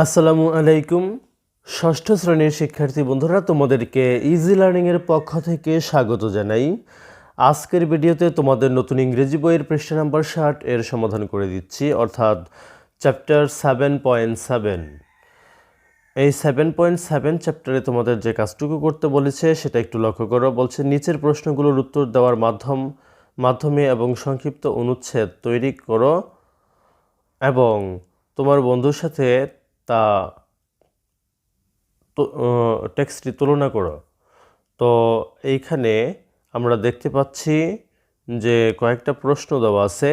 আসসালামু আলাইকুম। ষষ্ঠ শ্রেণীর শিক্ষার্থী বন্ধুরা, তোমাদেরকে ইজি লার্নিংয়ের পক্ষ থেকে স্বাগত জানাই। আজকের ভিডিওতে তোমাদের নতুন ইংরেজি বইয়ের পৃষ্ঠা নাম্বার 60 এর সমাধান করে দিচ্ছি, অর্থাৎ চ্যাপ্টার 7.7। এই 7.7 চ্যাপ্টারে তোমাদের যে কাজটুকু করতে বলেছে সেটা একটু লক্ষ্য করো। বলছে নিচের প্রশ্নগুলোর উত্তর দেওয়ার মাধ্যমে এবং সংক্ষিপ্ত অনুচ্ছেদ তৈরি করো এবং তোমার বন্ধুর সাথে তা টেক্সটটি তুলনা করো। তো এইখানে আমরা দেখতে পাচ্ছি যে কয়েকটা প্রশ্ন দেওয়া আছে।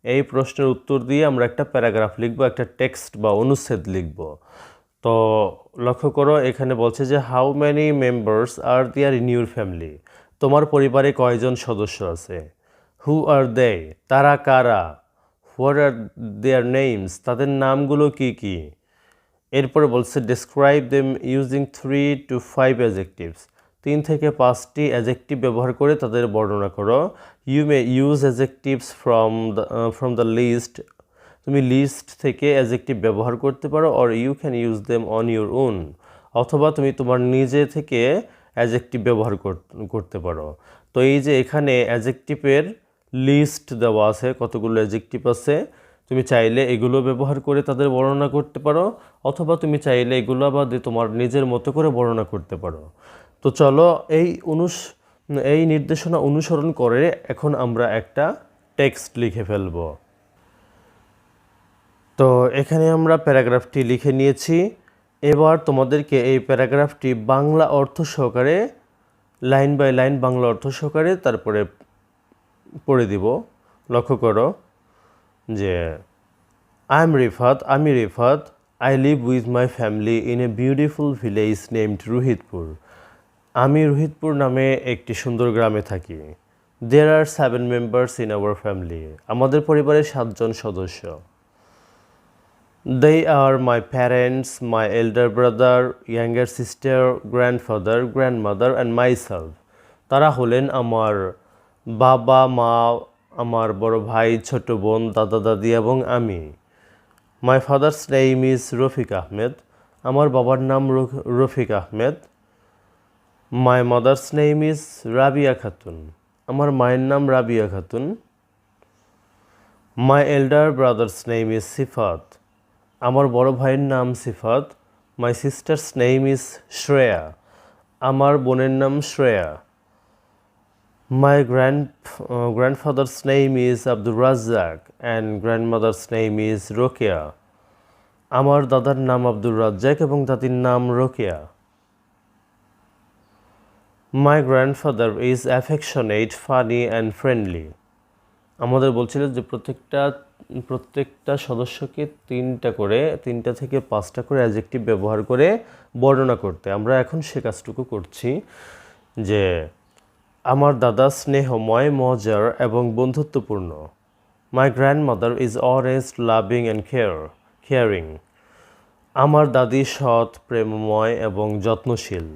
এই প্রশ্নের উত্তর দিয়ে আমরা একটা প্যারাগ্রাফ লিখব, একটা টেক্সট বা অনুচ্ছেদ লিখব। তো লক্ষ্য করো, এখানে বলছে যে how many members are there in your family. তোমার পরিবারে কয়জন সদস্য আছে। হু আর দে, তারা কারা। হোয়াট আর দেয়ার নেমস, তাদের নামগুলো কি কি। এরপরে বলছে describe them using 3 to 5 adjectives, 3 থেকে 5টি অ্যাজেক্টিভ ব্যবহার করে তাদের বর্ণনা করো। You may use adjectives from the list, তুমি লিস্ট থেকে অ্যাজেক্টিভ ব্যবহার করতে পারো। Or you can use them on your own, অথবা তুমি তোমার নিজে থেকে অ্যাজেক্টিভ ব্যবহার করতে পারো। তো এই যে এখানে অ্যাজেক্টিভের লিস্ট দেওয়া আছে, কতগুলো অ্যাজেক্টিভ আছে। তুমি চাইলে এগুলো ব্যবহার করে তাদের বর্ণনা করতে পারো, অথবা তুমি চাইলে এগুলো বাদে তোমার নিজের মতো করে বর্ণনা করতে পারো। তো চলো এই নির্দেশনা অনুসরণ করে এখন আমরা একটা টেক্সট লিখে ফেলব। তো এখানে আমরা প্যারাগ্রাফটি লিখে নিয়েছি। এবার তোমাদেরকে এই প্যারাগ্রাফটি বাংলা অর্থ সহকারে, লাইন বাই লাইন বাংলা অর্থ সহকারে তারপরে পড়ে দিব। লক্ষ্য করো যে আমি Rifat, I live with my family in a beautiful village named Rohitpur. আমি রোহিতপুর নামে একটি সুন্দর গ্রামে থাকি। দেয়ার আর 7 মেম্বার্স ইন আওয়ার ফ্যামিলি, আমাদের পরিবারে 7 জন সদস্য। They are my parents, my elder brother, younger sister, grandfather, grandmother and myself. তারা হলেন আমার বাবা মা, আমার বড় ভাই, ছোট বোন, দাদা দাদি এবং আমি। My father's name is Rafiq Ahmed, আমার বাবার নাম Rafiq Ahmed. My mother's name is Rabiya Khatun, আমার মায়ের নাম Rabiya Khatun. My elder brother's name is সিফাত, আমার বড় ভাইয়ের নাম Sifat. My sister's name is Shreya, আমার বোনের নাম Shreya. My grandfather's name is Abdur Razzak and grandmother's name is Rokeya, আমার দাদার নাম আব্দুর রাজ্জাক এবং দাদির নাম Rokeya. My grandfather is affectionate, funny and friendly. আমাদের বলছিল যে প্রত্যেকটা সদস্যকে 3টা থেকে 5টা করে অ্যাডজেক্টিভ ব্যবহার করে বর্ণনা করতে। আমরা এখন সে কাজটুকু করছি। যে আমার দাদা স্নেহময়, মজার এবং বন্ধুত্বপূর্ণ। My grandmother is always loving and caring, আমার দাদি সৎ, প্রেমময় এবং যত্নশীল।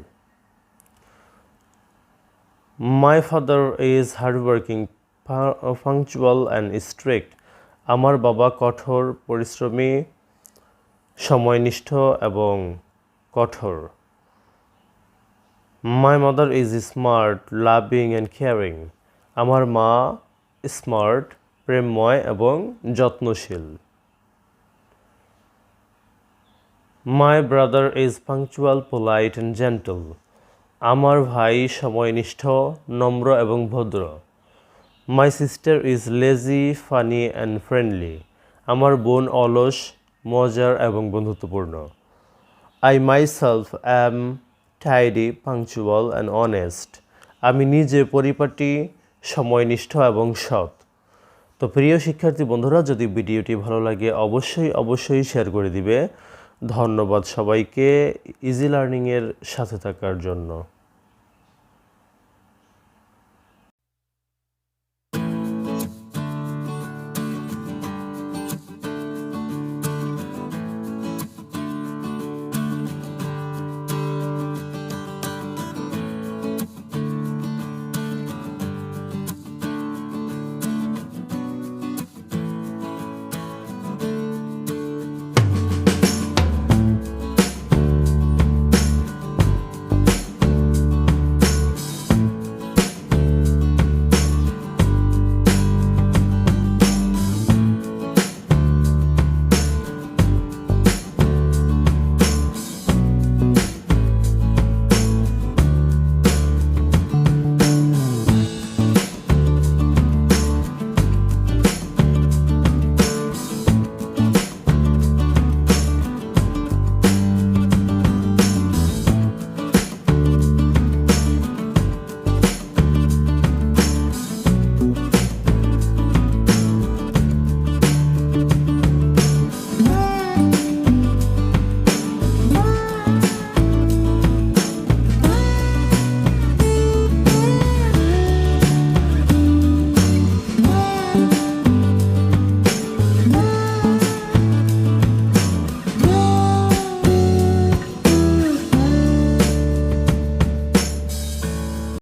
My father is hardworking, punctual and strict, আমার বাবা কঠোর পরিশ্রমী, সময়নিষ্ঠ এবং কঠোর। My mother is smart, loving and caring, আমার মা স্মার্ট, প্রেমময় এবং যত্নশীল। My brother is punctual, polite and gentle, আমার ভাই সময়নিষ্ঠ, নম্র এবং ভদ্র। My sister is lazy, funny and friendly, আমার বোন অলস, মজার এবং বন্ধুত্বপূর্ণ। I myself am tidy, punctual and honest, আমি নিজে পরিপাটি, সময়নিষ্ঠ এবং সৎ। তো প্রিয় শিক্ষার্থী বন্ধুরা, যদি ভিডিওটি ভালো লাগে অবশ্যই শেয়ার করে দিবে। ধন্যবাদ সবাইকে ইজি লার্নিংয়ের সাথে থাকার জন্য।